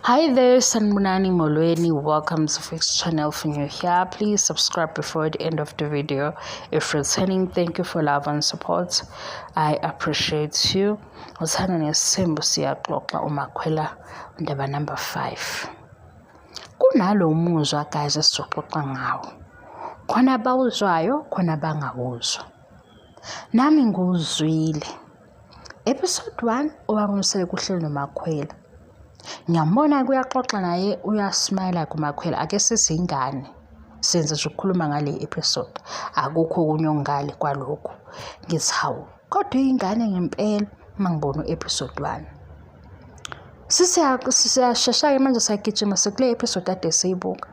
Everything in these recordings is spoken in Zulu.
Hi there, Sanmunani Molweni. Welcome to Fix Channel. If you're here, please subscribe before the end of the video. If returning, thank you for love and support. I appreciate you. Usana nesimbo siyaxoxa umakhwela ndaba number 5. Kunalo umuzwa guys esizoxoxa ngawo. Khona abawuzwayo, khona bangawuzwa. Nami nguzwile. Episode 1 owamsele kuhlelo nomakhwela. Ngiyambona kuyaxoxa naye uyasmile kumakhwela ake sisingane senze nje ukukhuluma ngale episode akukho kunyongale kwalokho ngithi hawu kodwa ingane ngempela mangibona episode 1 sisiyashashaya manje sayigijima sekule episode ade siyibuka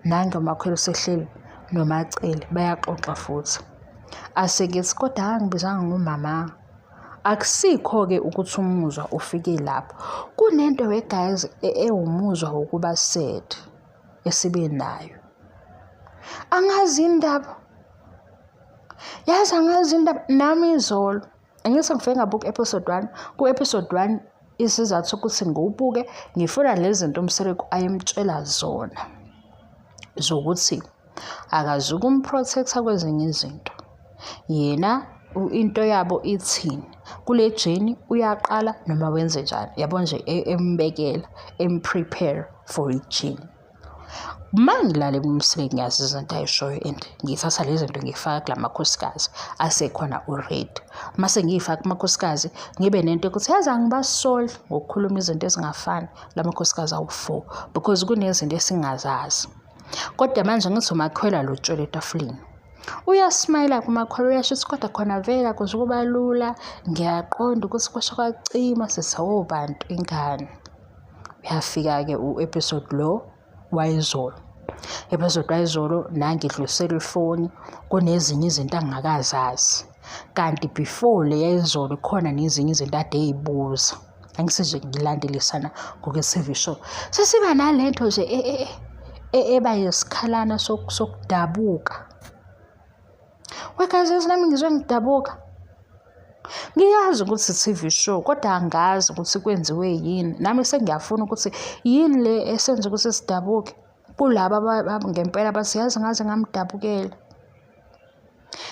nange umakhwela sehleli nomacele bayaxoxa futhi asekithi kodwa angibizanga ngumama akusikho-ke ukuthi umuzwa ufike lapho kunento we-guys ewumuzwa wokuba sad esibe nayo angazi indaba yazi angazi indaba nami izolo angithi ngifike ngabuka episode 1 ku-episode 1 isizathu ukuthi ngiwubuke ngifuna lezi zinto umseleko ayemtshela zona zokuthi akazuka umprotector kwezinye izinto yena into yabo ithini kule journey uyaqala noma wenze njani yabo nje embekela emprepare for journey mangilale kumsile ngiyazi izinto ayishoyo and ngithatha lezi zinto ngifaka kula makhosikazi asekhona already mase ngiyifaka kumakhosikazi ngibe nento ukuthi yazi angibasoli ngokukhuluma izinto ezingafani la makhosikazi awu4 because kunezinto esingazazi kodwa manje ngithi umakhwela lo tshwele etafuleni uyasmile kumakhwela uyashithi kodwa khona vela kuze kuba lula ngiyaqonda ukuthi kwasha kwacima sisawo bantu ingane uyafika-ke u-episode lo wayizolo episode wayizolo nangidlulisela ifoni kunezinye izinto angakazazi kanti before le yayizolo khona nezinye izinto ade eyibuza angisije ngilandelisana ngokwetv show sesiba nalento nje eba yisikhalana sokudabuka wekazi nami ngizwe ngidabuka ngiyazi ukuthi TV show kodwa angazi ukuthi kwenziwe yini nami sengiyafuna ukuthi yini le esenza ukuthi sidabuke kulaba ngempela basiyazi ngaze ngamdabukela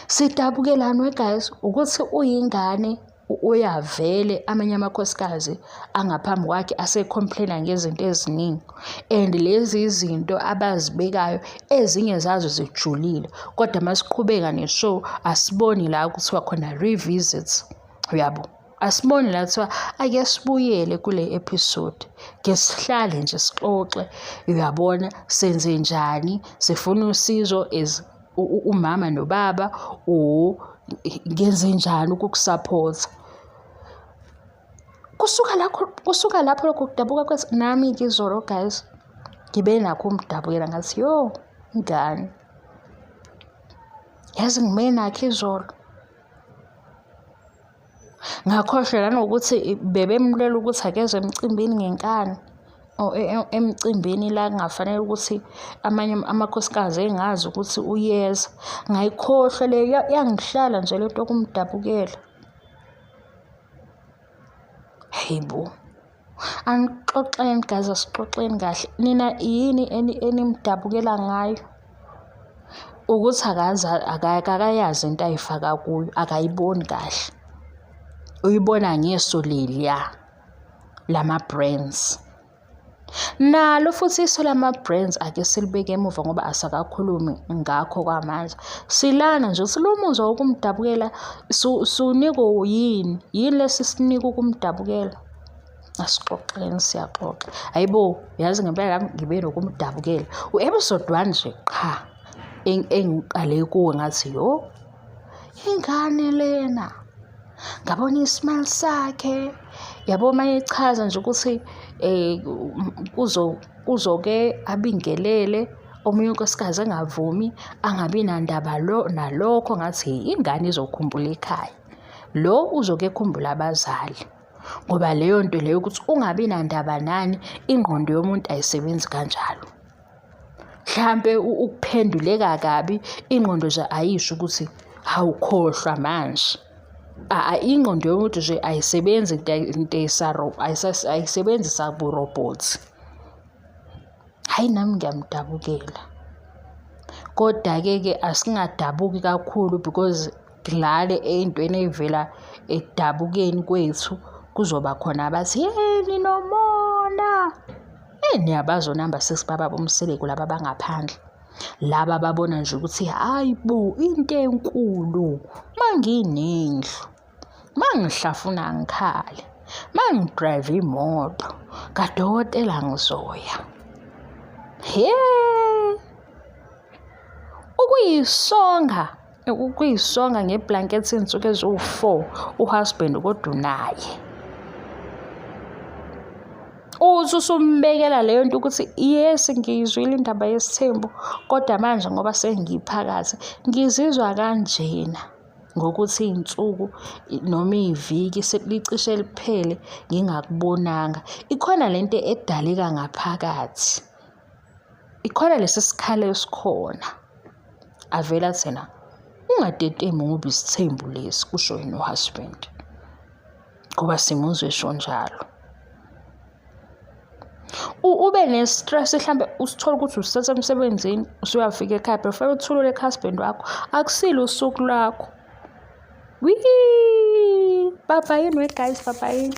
sidabukelani weguys ukuthi uyingane uyavele amanye amakhosikazi angaphambi kwakhe asecomplaina ngezinto eziningi and lezi izinto abazibekayo ezinye zazo zijulile kodwa masiqhubeka neshow asiboni la ukuthi wakhona revisit uyabo asiboni la kuthiwa ake sibuyele kule episode ngesihlale nje sixoxe uyabona senze njani sifuna usizo as umama nobaba ngenze njani ukukusupport kusuka lapho lokho kudabuka kwesi nami ngizolo guys ngibe nakho umdabukela ngathi yo ingane yazi ngime nakho izolo ngakhohlwa nokuthi bebemlela ukuthi akeze emcimbini ngenkani emcimbini la kungafanele ukuthi amanye amakhosikazi engazi ukuthi uyeza ngayikhohlwa le yangihlala nje lento yokumdabukela hayibo anixoxeni guys asixoxeni kahle nina yini enimdabukela ngayo ukuthi akayazi into ayifaka kuyo akayiboni kahle uyibona ngeso leliya lama brands nalo futhi iso lama brands ake silibeke emuva ngoba asakakhulumi ngakho kwamanje silana nje silomuzwa wokumdabukela suniko yini lesisinika ukumdabukela asixoxeni siyaxoxa hayibo yazi ngempela ngibe nokumdabukela u-episode 1 nje qha engiqale kuwe ngathi yo ingane lena ngabona ismile sakhe yabo maye ichaza nje ukuthi kuzoke abingelele omunye unkosikazi engavumi angabi nandaba nalokho ngathi ingane izokhumbula ekhaya lo uzoke ekhumbula abazali ngoba leyo nto leyo ukuthi ungabi nandaba nani ingqondo yomuntu ayisebenzi kanjalo mhlambe ukuphenduleka kabi ingqondo nje ayisho ukuthi hawukhohlwa manje ingqondo yomuntu nje ayisebenzi into ayisebenzi sabu robots Hhayi, nami ngiyamdabukela. Kodwa-ke asingadabuki kakhulu because ngilale ey'ntweni ey'vela ekudabukeni kwethu kuzoba khona abathi ninomona. Niyabazi onamba 6 bababomseleko laba bangaphandle. Laba babona nje ukuthi hayi bo into enkulu manginendlu, mangihlafuna ngikhale, mangidrayiva imoto kadokotela ngizoya. Ukuyisonga ngeblanketi iy'nsuku eziwu-4 uhusband kodwa unaye. Uthi usumbekela leyo nto ukuthi yes ngiyizwile indaba yesithembu kodwa manje ngoba sengiphakathi ngizizwa kanjena ngokuthi iy'nsuku noma iviki selicishe liphele ngingakubonanga. Ikhona lento edaleka ngaphakathi, ikhona lesi sikhalo esikhona. Avela thina ungatetemi ngoba isithembu lesi, kusho yena uhusband, ngoba simuzwe esho njalo. Ube ne-stress mhlambe usithola ukuthi usesemsebenzini usuyafika ekhaya before uthulule ekhasband wakho akusilo usuku lwakho. Babayini we guys, babayini.